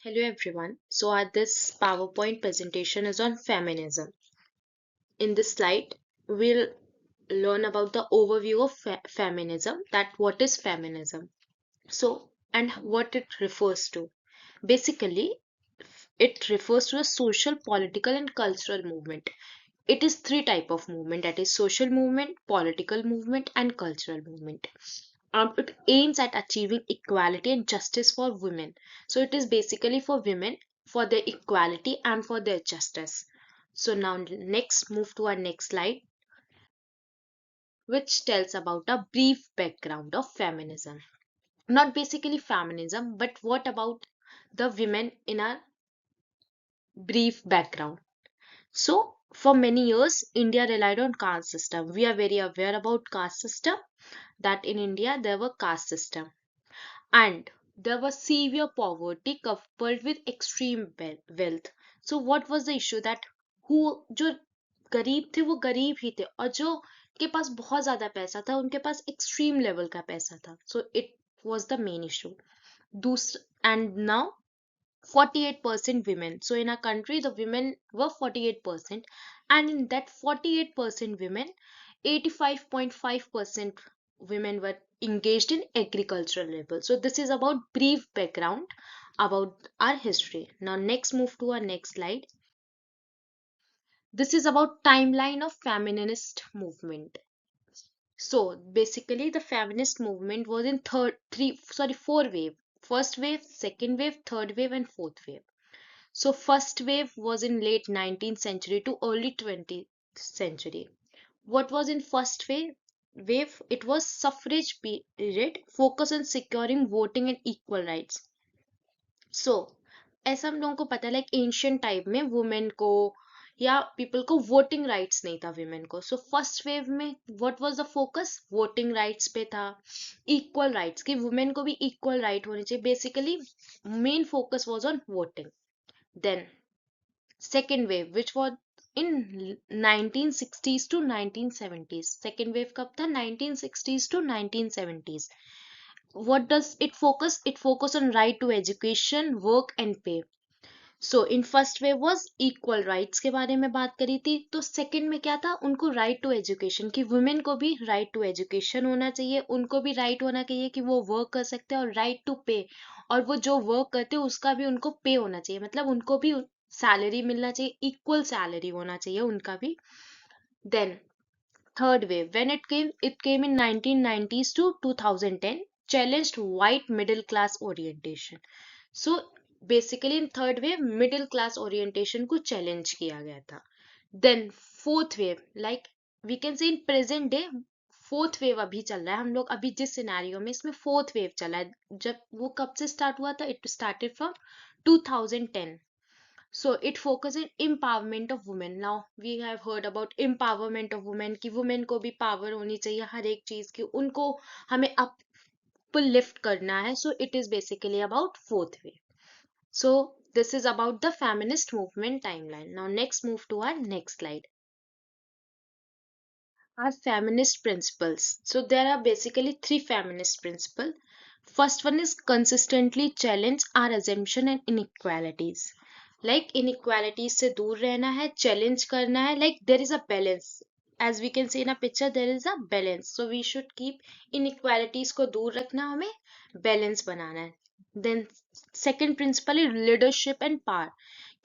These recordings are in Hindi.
Hello everyone. This PowerPoint presentation is on feminism. In this slide, we'll learn about the overview of feminism, that what is feminism. And what it refers to. Basically, it refers to a social, political and cultural movement. It is three type of movement, that is social movement, political movement and cultural movement. It aims at achieving equality and justice for women. So it is basically for women, for their equality and for their justice. So now next move to our next slide, which tells about a brief background of feminism. Not basically feminism, but what about the women in a brief background. So for many years, India relied on caste system. We are very aware about caste system, that in India there were caste system. And there was severe poverty coupled with extreme wealth. So what was the issue, that who जो गरीब थे वो गरीब ही थे, और जो के पास बहुत ज्यादा पैसा था उनके पास एक्सट्रीम लेवल का पैसा था. So it was the main issue. And now 48% women. So in our country, the women were 48%, and in that 48% women, 85.5% women were engaged in agricultural labor. So this is about brief background about our history. Now next move to our next slide. This is about timeline of feminist movement. So basically the feminist movement was in four wave. First wave, second wave, third wave and fourth wave. So first wave was in late 19th century to early 20th century. What was in first wave? It was suffrage period, focus on securing voting and equal rights. So ऐसा हम लोगों को पता है, लाइक एंशियंट टाइम में वुमेन को या पीपल को वोटिंग राइट्स नहीं था विमेन को. सो फर्स्ट वेव में what was the focus, voting rights पे था, इक्वल राइट्स कि वुमेन को भी इक्वल राइट होने चाहिए. Basically main focus was on voting. Then second wave, which was in 1960s to 1970s. Second wave कब था? 1960s to 1970s. What does it focus? It focus on right to education, work and pay. So in first way was equal rights के बारे में बात करी थी. तो सेकंड में क्या था, उनको राइट टू एजुकेशन, कि वुमेन को भी राइट टू एजुकेशन होना चाहिए, उनको भी राइट होना चाहिए कि वो वर्क कर सकते हैं, और राइट टू पे, और वो जो वर्क करते हैं उसका भी उनको पे होना चाहिए, मतलब उनको भी सैलरी मिलना चाहिए, इक्वल सैलरी होना चाहिए उनका भी. Then third wave, when it came in 1990s to 2010, challenged white middle class orientation. So basically in third wave middle class orientation को challenge किया गया था. Then fourth wave, like we can say in present day, fourth wave अभी चल रहा है. हम लोग अभी जिस सिनेरियो में, इसमें फोर्थ वेव चला है. जब वो कब से स्टार्ट हुआ था, it started from 2010. So it focuses on empowerment of women. Now we have heard about empowerment of women, कि women को भी power होनी चाहिए हर एक चीज की, उनको हमें up lift करना है. So it is basically about fourth wave. So this is about the feminist movement timeline. Now next move to our next slide. Our feminist principles. So there are basically three feminist principles. First one is consistently challenge our assumption and inequalities. Like inequalities से दूर रहना है, challenge करना है, like there is a balance. As we can see in a picture, there is a balance. So we should keep inequalities को दूर रखना, हमें balance बनाना है. Then second principle is leadership and power.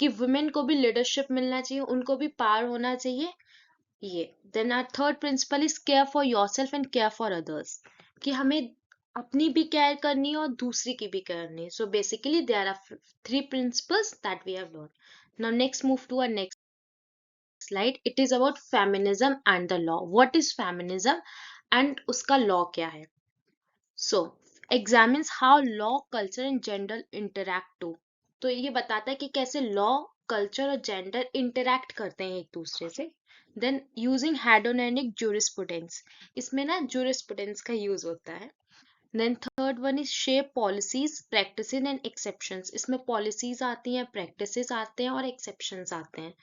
कि women को भी leadership मिलना चाहिए, उनको भी power होना चाहिए. ये then are third principle is care for yourself and care for others, कि हमें अपनी भी केयर करनी है और दूसरी की भी करनी है. So basically there are three principles that we have learn. Now next move to our next slide. It is about feminism and the law. What is feminism and उसका law क्या है? So examines how law, culture and gender interact too. तो ये बताता है कि कैसे law, culture और gender interact करते हैं एक दूसरे से. Then using hedonic jurisprudence. इसमें ना jurisprudence का use होता है. Then third one is shape policies, practices and exceptions. इसमें policies आती हैं, practices आते हैं और exceptions आते हैं.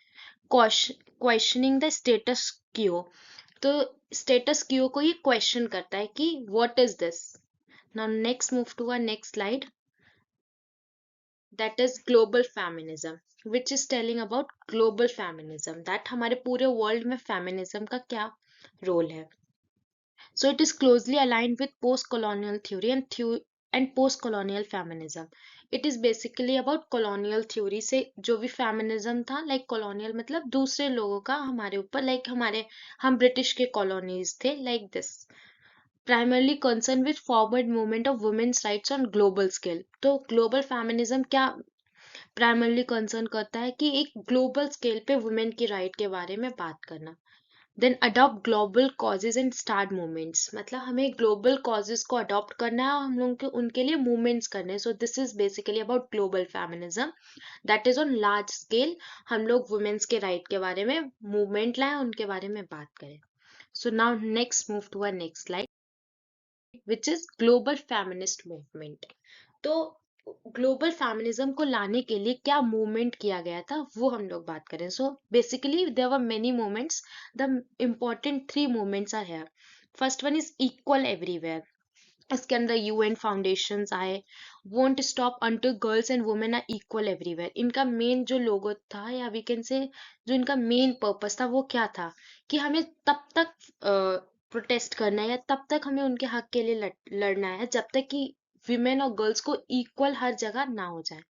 Questioning the status quo. तो status quo को ये question करता है कि what is this. Now next move to our next slide. that is global feminism, which is telling about global feminism, that हमारे पूरे वर्ल्ड में फेमिनिज्म का क्या रोल है. So it is closely aligned with post-colonial theory and post-colonial feminism. It is basically about colonial theory से जो भी feminism था, like colonial मतलब दूसरे लोगों का हमारे ऊपर, like हम ब्रिटिश के colonies थे, like this. Primarily concerned with forward movement of women's rights on global scale. तो global feminism क्या primarily concern करता है कि एक global scale पे women की right के बारे में बात करना. Then adopt global causes and start movements, मतलब हमें ग्लोबल कॉजेज को अडॉप्ट करना है और हम लोगों के उनके लिए मूवमेंट्स करने हैं. So this is basically about global feminism, that is on large scale. हम लोग वुमेन्स के राइट के बारे में मूवमेंट लाएं, उनके बारे में बात करें. So now next move to our next slide, which is global feminist movement. तो ग्लोबल फेमिनिज्म को लाने के लिए क्या मूवमेंट किया गया था वो हम लोग बात करें. So basically there were many movements. The important 3 movements are here. First one is equal everywhere. इसके अंदर यूएन फाउंडेशंस आए. Won't stop until girls and women are equal everywhere. इनका मेन जो लोगो था, या वी कैन से जो इनका मेन पर्पस था, वो क्या था कि हमें तब तक प्रोटेस्ट करना है या तब तक हमें उनके हक के लिए लड़ना है जब तक कि विमेन और गर्ल्स को इक्वल हर जगह ना हो जाए.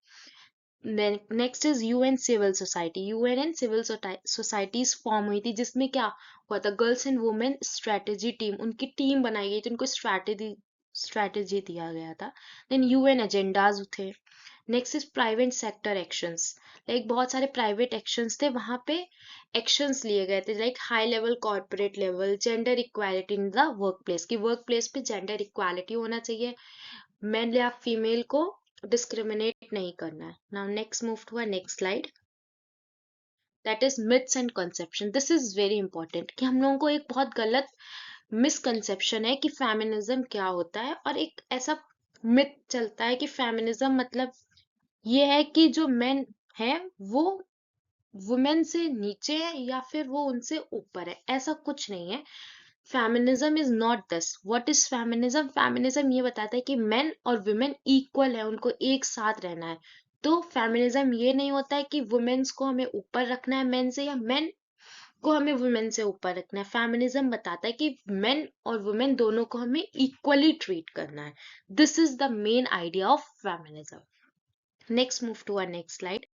Then next is UN civil society. UN and civil societies form हुई थी, जिसमें क्या हुआ था, girls and women strategy team, उनकी टीम बनाई गई थी, उनको स्ट्रेटेजी दिया गया था. देन यूएन एजेंडाज थे. Next is private sector actions, like बहुत सारे प्राइवेट एक्शंस थे, वहां पे एक्शंस लिए गए थे, like high level corporate level, gender equality in the work place, की वर्क प्लेस पे जेंडर इक्वालिटी होना चाहिए, मेल या फीमेल को डिस्क्रिमिनेट नहीं करना है. Now next move to our next slide, that is myths and conception. This is very important कि हम लोगों को एक बहुत गलत मिसकंसेप्शन है कि फेमिनिज्म क्या होता है, और एक ऐसा मिथ चलता है कि फेमिनिज्म मतलब ये है कि जो मेन है वो वुमेन से नीचे है या फिर वो उनसे ऊपर है. ऐसा कुछ नहीं है. Feminism is not this. What is feminism? Feminism ये बताता है कि मेन और वुमेन इक्वल है, उनको एक साथ रहना है. तो फेमिनिज्म ये नहीं होता है कि वुमेन्स को हमें ऊपर रखना है मेन से, या मेन को हमें वुमेन से ऊपर रखना है. फेमिनिज्म बताता है कि मेन और वुमेन दोनों को हमें इक्वली ट्रीट करना है. This is the main idea of feminism. Next move to our next slide.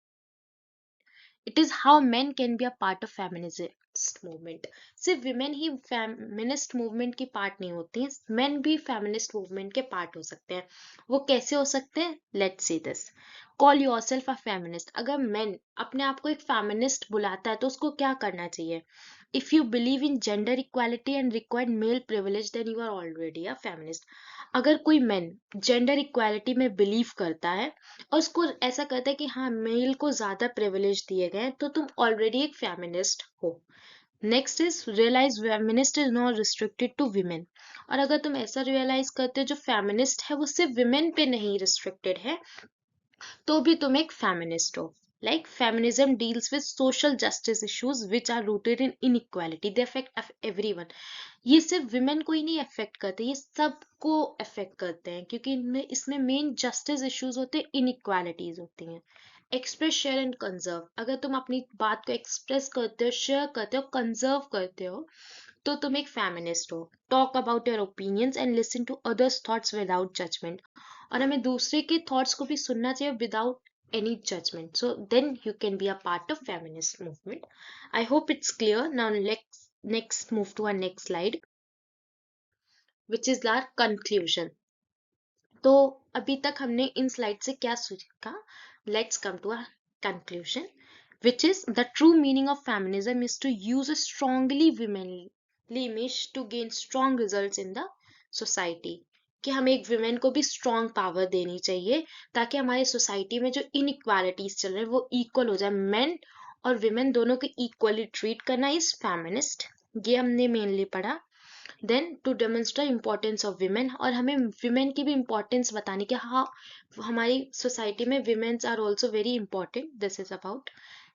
It is how men can be a part of feminist movement. सिर्फ women ही feminist movement की part नहीं होती हैं, men भी feminist movement के part हो सकते हैं. वो कैसे हो सकते हैं? Let's see this. Call yourself a feminist. अगर men अपने आप को एक feminist बुलाता है तो उसको क्या करना चाहिए? If you believe in gender equality and required male privilege, then you are already a feminist. अगर कोई मैन जेंडर इक्वालिटी में बिलीव करता है और उसको ऐसा कहता है कि हाँ मेल को ज्यादा प्रिविलेज दिए गए, तो तुम ऑलरेडी एक फेमिनिस्ट हो. Next is realize feminist is not restricted to women. और अगर तुम ऐसा रियलाइज करते हो जो फेमिनिस्ट है वो सिर्फ विमेन पे नहीं रिस्ट्रिक्टेड है, तो भी तुम एक फेमिनिस्ट हो. Like feminism deals with social justice issues which are rooted in inequality. They affect everyone. ये सिर्फ विमेन को ही नहीं अफेक्ट करते, ये सबको अफेक्ट करते हैं, क्योंकि इनमें इसमें मेन जस्टिस इश्यूज होते हैं, इनइक्वालिटीज होती हैं. Express, share and conserve. अगर तुम अपनी बात को एक्सप्रेस करते हो, शेयर करते हो, कंजर्व करते हो, तो तुम एक फेमिनिस्ट हो. Talk about your opinions and listen to others thoughts without judgment. और हमें दूसरे के थॉट्स को भी सुनना चाहिए without any judgment. So then you can be a part of feminist movement. I hope it's clear. Now let's next move to our next slide, which is our conclusion. तो अभी तक हमने इन स्लाइड से क्या सीखा? Let's come to our conclusion, which is the true meaning of feminism is to use a strongly womanly image to gain strong results in the society. कि हमें एक विमेन को भी स्ट्रॉन्ग पावर देनी चाहिए ताकि हमारी सोसाइटी में जो इनइक्वालिटीज चल रहे हैं वो इक्वल हो जाए. मेन और विमेन दोनों को इक्वली ट्रीट करना इज फेमिनिस्ट. ये हमने मेनली पढ़ा. Then to demonstrate importance of women, और हमें विमेन की भी इम्पोर्टेंस बतानी कि हाँ हमारी सोसाइटी में womens are also very important. This is about.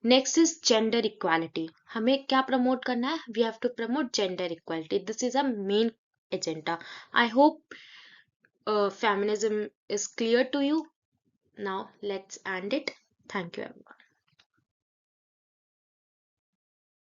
Next is gender equality. हमें क्या प्रमोट करना है? We have to promote gender equality. This is a main agenda. I hope feminism is clear to you. Now let's end it. Thank you everyone.